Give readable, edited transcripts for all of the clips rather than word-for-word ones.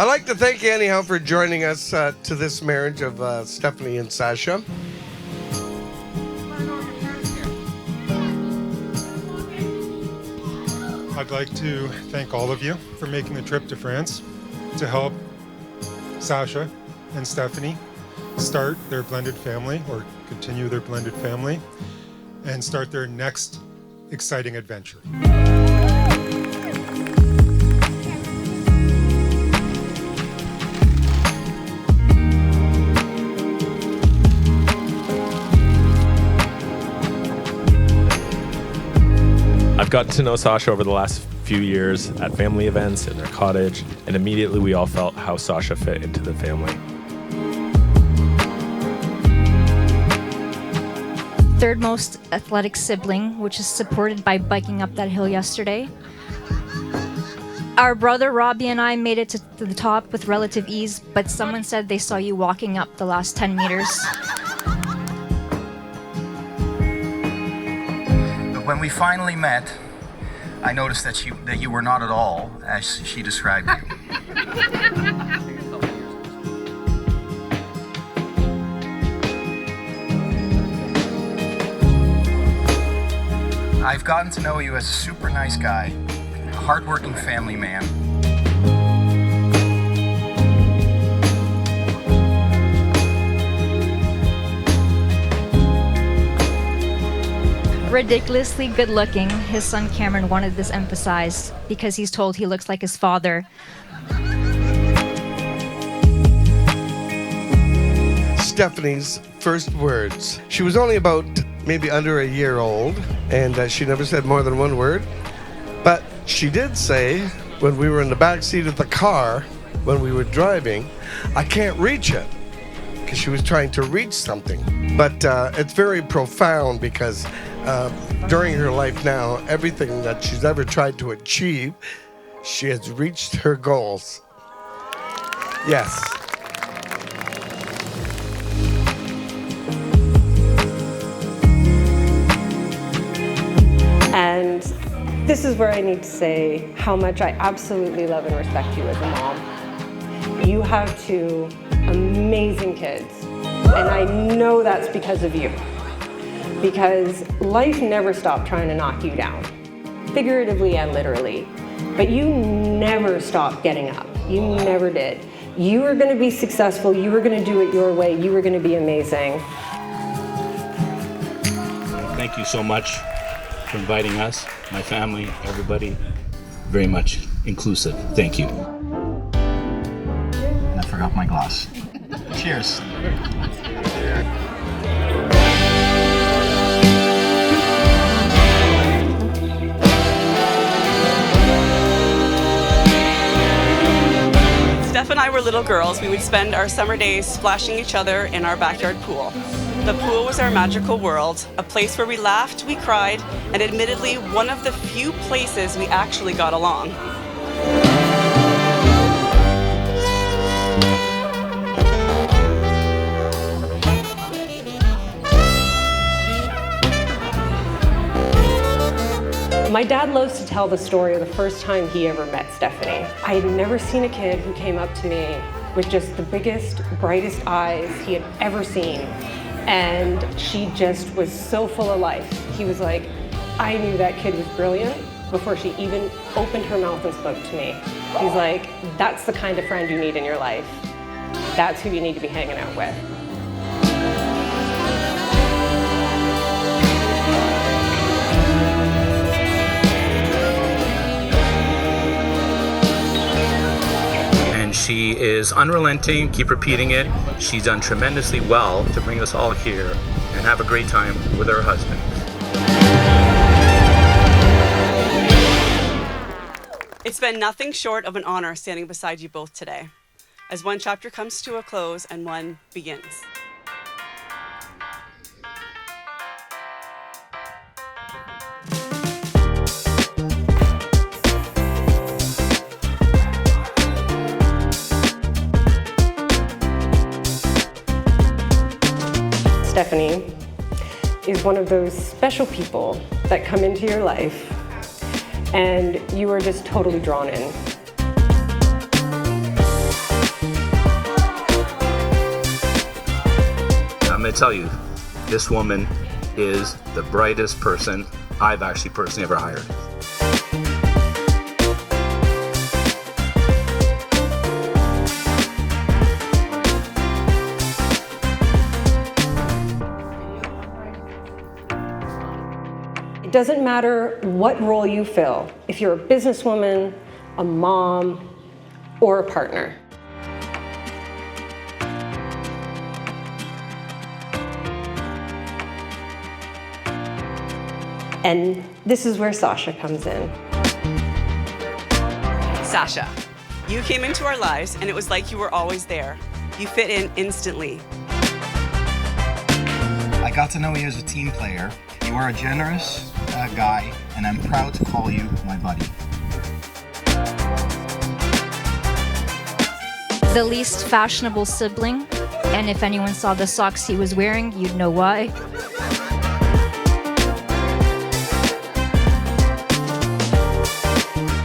I'd like to thank you anyhow for joining us to this marriage of Stephanie and Sasha. I'd like to thank all of you for making the trip to France to help Sasha and Stephanie start their blended family, or continue their blended family, and start their next exciting adventure. I've gotten to know Sasha over the last few years at family events in their cottage, and immediately we all felt how Sasha fit into the family. Third most athletic sibling, which is supported by biking up that hill yesterday. Our brother Robbie and I made it to the top with relative ease, but someone said they saw you walking up the last 10 meters. When we finally met, I noticed that you were not at all as she described you. I've gotten to know you as a super nice guy, a hardworking family man. Ridiculously good looking. His son Cameron wanted this emphasized because he's told he looks like his father. Stephanie's first words. She was only about maybe under a year old, and she never said more than one word. But she did say, when we were in the back seat of the car, when we were driving, I can't reach it, because she was trying to reach something. But it's very profound because during her life now, everything that she's ever tried to achieve, she has reached her goals. Yes. And this is where I need to say how much I absolutely love and respect you as a mom. You have two amazing kids, and I know that's because of you. Because life never stopped trying to knock you down, figuratively and literally. But you never stopped getting up. You never did. You were going to be successful. You were going to do it your way. You were going to be amazing. Thank you so much for inviting us, my family, everybody. Very much inclusive. Thank you. I forgot my glass. Cheers. Steph and I were little girls. We would spend our summer days splashing each other in our backyard pool. The pool was our magical world, a place where we laughed, we cried, and admittedly, one of the few places we actually got along. My dad loves to tell the story of the first time he ever met Stephanie. I had never seen a kid who came up to me with just the biggest, brightest eyes he had ever seen. And she just was so full of life. He was like, I knew that kid was brilliant before she even opened her mouth and spoke to me. He's like, that's the kind of friend you need in your life. That's who you need to be hanging out with. She is unrelenting, keep repeating it. She's done tremendously well to bring us all here and have a great time with her husband. It's been nothing short of an honor standing beside you both today, as one chapter comes to a close and one begins. Stephanie is one of those special people that come into your life and you are just totally drawn in. I'm going to tell you, this woman is the brightest person I've actually personally ever hired. It doesn't matter what role you fill, if you're a businesswoman, a mom, or a partner. And this is where Sasha comes in. Sasha, you came into our lives and it was like you were always there. You fit in instantly. I got to know you as a team player. You are a generous guy, and I'm proud to call you my buddy. The least fashionable sibling, and if anyone saw the socks he was wearing, you'd know why.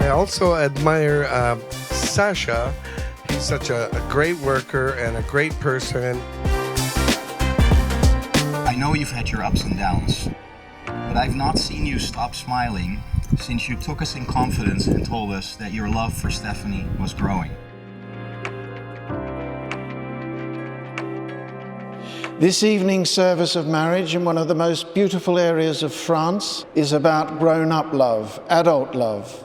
I also admire Sasha. He's such a great worker and a great person. I know you've had your ups and downs, but I've not seen you stop smiling since you took us in confidence and told us that your love for Stephanie was growing. This evening's service of marriage in one of the most beautiful areas of France is about grown-up love, adult love,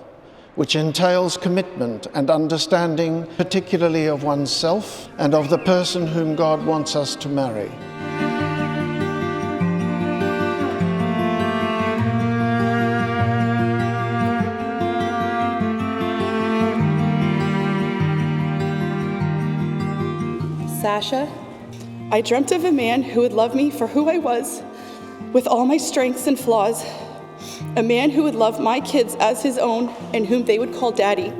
which entails commitment and understanding, particularly of oneself and of the person whom God wants us to marry. Sasha, I dreamt of a man who would love me for who I was, with all my strengths and flaws. A man who would love my kids as his own and whom they would call daddy.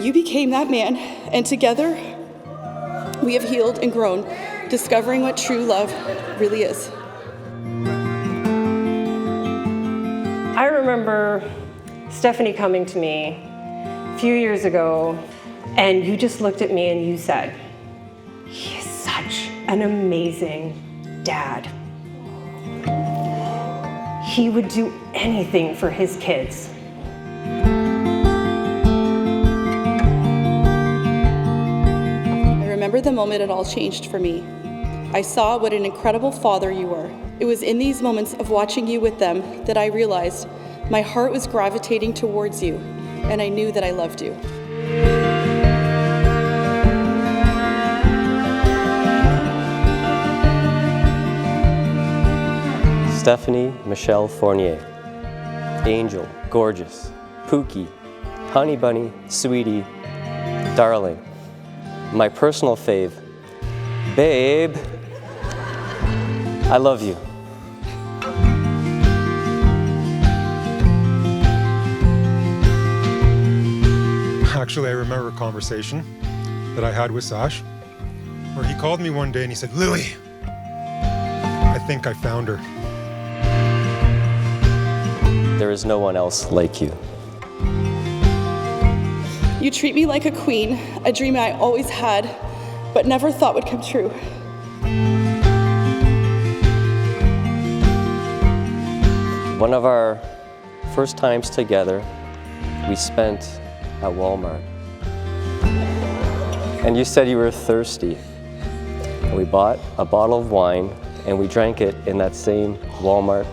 You became that man, and together we have healed and grown, discovering what true love really is. I remember Stephanie coming to me a few years ago, and you just looked at me and you said, "He is such an amazing dad. He would do anything for his kids." I remember the moment it all changed for me. I saw what an incredible father you were. It was in these moments of watching you with them that I realized my heart was gravitating towards you, and I knew that I loved you. Stephanie Michelle Fournier. Angel, gorgeous, Pookie, honey bunny, sweetie, darling. My personal fave, babe, I love you. Actually, I remember a conversation that I had with Sash, where he called me one day and he said, "Louis, I think I found her." There is no one else like you. You treat me like a queen, a dream I always had, but never thought would come true. One of our first times together, we spent at Walmart. And you said you were thirsty. And we bought a bottle of wine and we drank it in that same Walmart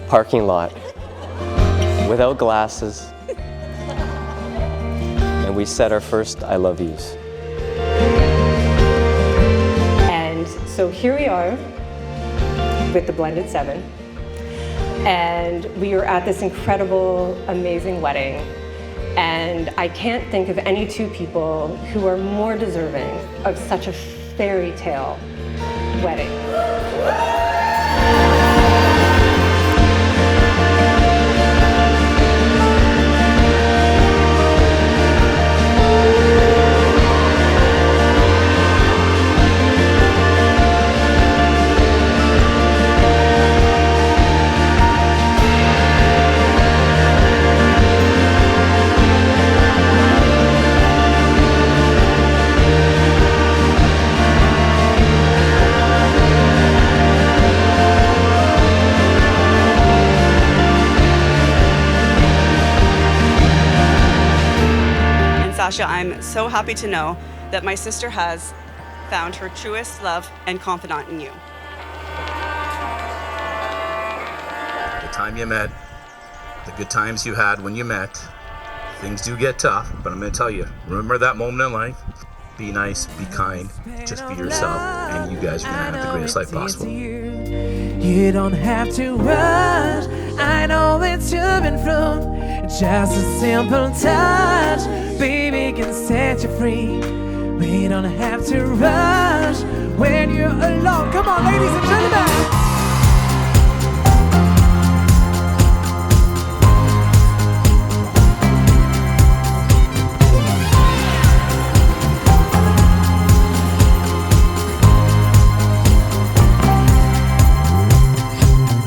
parking lot without glasses. And we said our first I love yous. And so here we are with the Blended Seven. And we are at this incredible, amazing wedding. And I can't think of any two people who are more deserving of such a fairy tale wedding. so happy to know that my sister has found her truest love and confidant in you. The time you met, the good times you had when you met, things do get tough, but I'm going to tell you, remember that moment in life? Be nice, be kind, just be yourself, and you guys are going to have the greatest life possible. You don't have to rush, I know it's to and from. Just a simple touch, baby, can set you free. We don't have to rush when you're alone. Come on, ladies and gentlemen.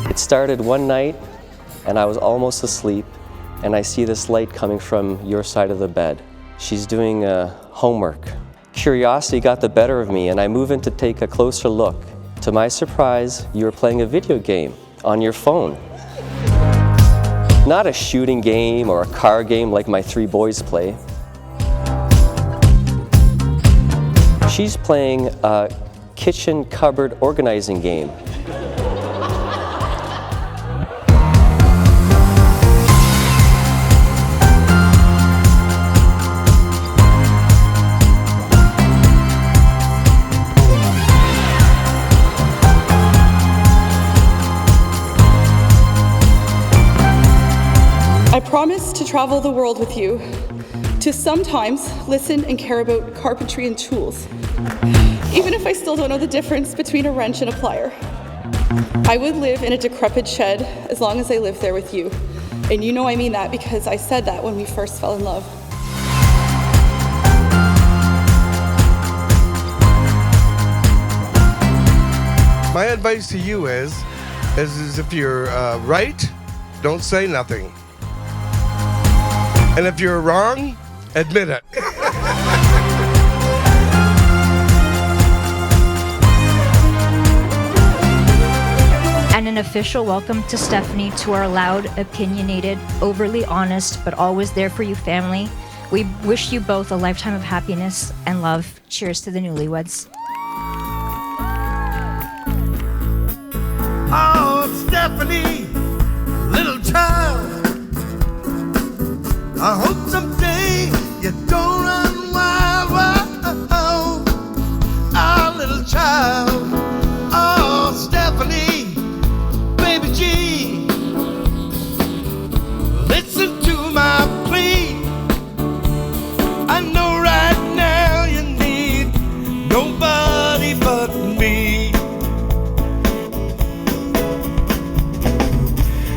It started one night, and I was almost asleep, and I see this light coming from your side of the bed. She's doing homework. Curiosity got the better of me, and I move in to take a closer look. To my surprise, you were playing a video game on your phone. Not a shooting game or a car game like my three boys play. She's playing a kitchen cupboard organizing game. I promise to travel the world with you, to sometimes listen and care about carpentry and tools, even if I still don't know the difference between a wrench and a plier. I would live in a decrepit shed as long as I lived there with you. And you know I mean that because I said that when we first fell in love. My advice to you is if you're right, don't say nothing. And if you're wrong, admit it. And an official welcome to Stephanie, to our loud, opinionated, overly honest, but always there for you family. We wish you both a lifetime of happiness and love. Cheers to the newlyweds. Oh, Stephanie, little child, I hope someday you don't run wild, wild. Oh, little child. Oh, Stephanie, baby G, listen to my plea. I know right now you need nobody but me.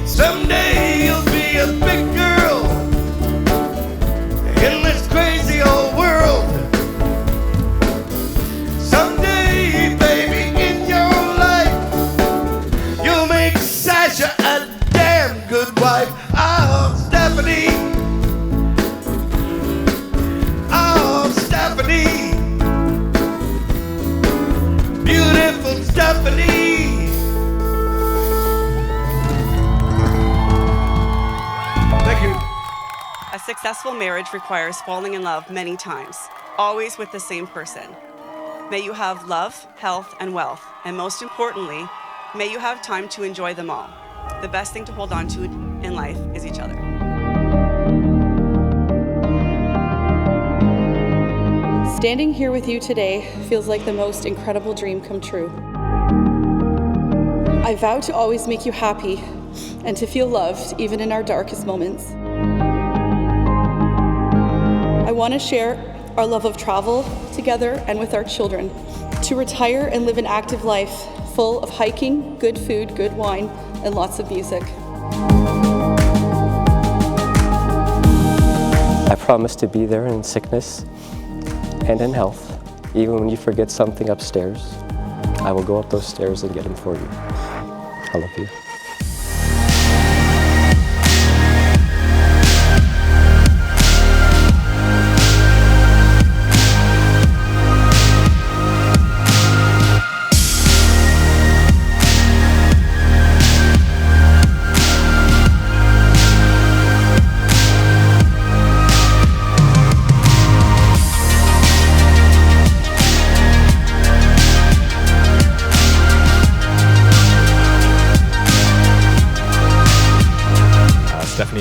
Someday you'll be a big girl in this crazy old world. Someday, baby, in your life, you'll make Sasha a damn good wife. Oh, Stephanie. Oh, Stephanie. Beautiful Stephanie. Thank you. A successful marriage requires falling in love many times, always with the same person. May you have love, health, and wealth, and most importantly, may you have time to enjoy them all. The best thing to hold on to in life is each other. Standing here with you today feels like the most incredible dream come true. I vow to always make you happy and to feel loved even in our darkest moments. I want to share our love of travel together and with our children, to retire and live an active life full of hiking, good food, good wine, and lots of music. I promise to be there in sickness and in health. Even when you forget something upstairs, I will go up those stairs and get them for you. I love you.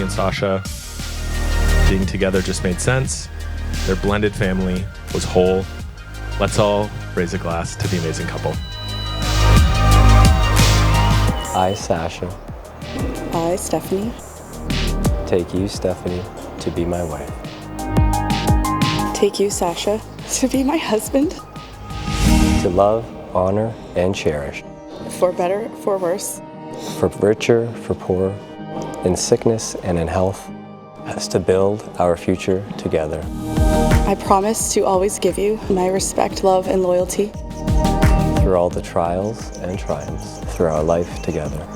and Sasha, being together just made sense. Their blended family was whole. Let's all raise a glass to the amazing couple. I, Sasha, I, Stephanie, take you, Stephanie, to be my wife. take you, Sasha, to be my husband. To love, honor, and cherish. For better, for worse. For richer, for poorer. In sickness and in health. As to build our future together. I promise to always give you my respect, love, and loyalty. Through all the trials and triumphs. Through our life together.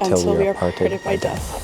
Until we are parted by death.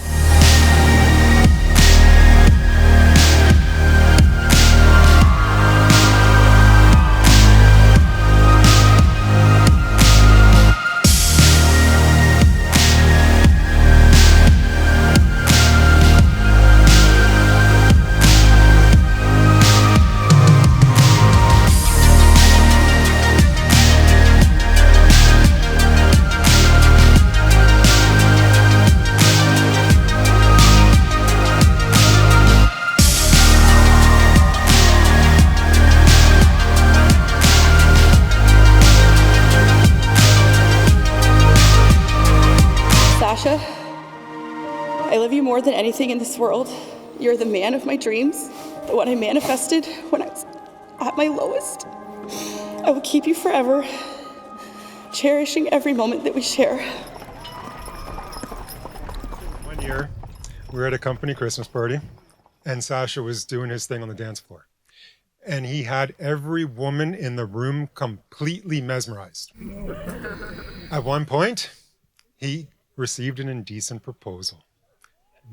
Sasha, I love you more than anything in this world. You're the man of my dreams, the one I manifested when I was at my lowest. I will keep you forever, cherishing every moment that we share. One year, we were at a company Christmas party, and Sasha was doing his thing on the dance floor. And he had every woman in the room completely mesmerized. At one point, he received an indecent proposal.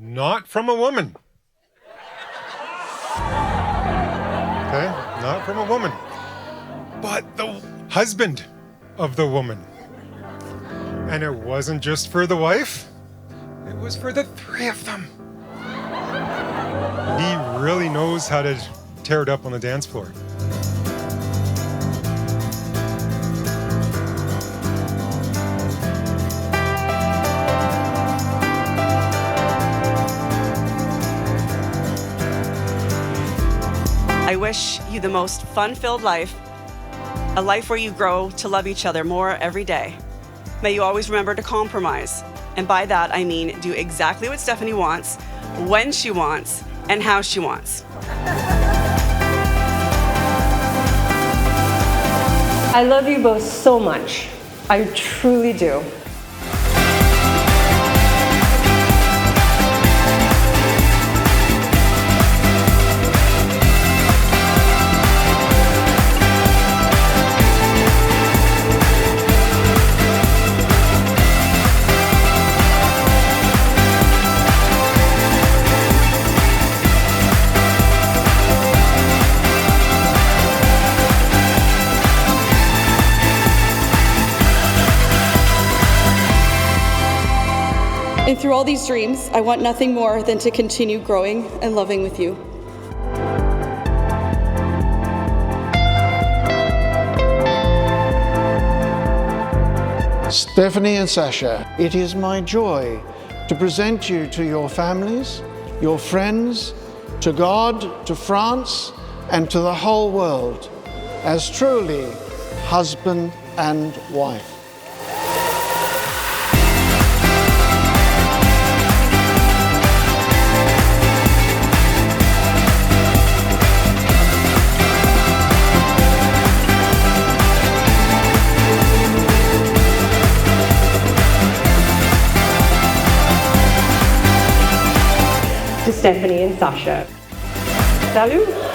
Not from a woman. Okay, not from a woman, but the husband of the woman. And it wasn't just for the wife, it was for the three of them. He really knows how to tear it up on the dance floor. I wish you the most fun-filled life, a life where you grow to love each other more every day. May you always remember to compromise. And by that, I mean do exactly what Stephanie wants, when she wants, and how she wants. I love you both so much. I truly do. And through all these dreams, I want nothing more than to continue growing and loving with you. Stephanie and Sasha, it is my joy to present you to your families, your friends, to God, to France, and to the whole world as truly husband and wife. To Stephanie and Sasha. Salut!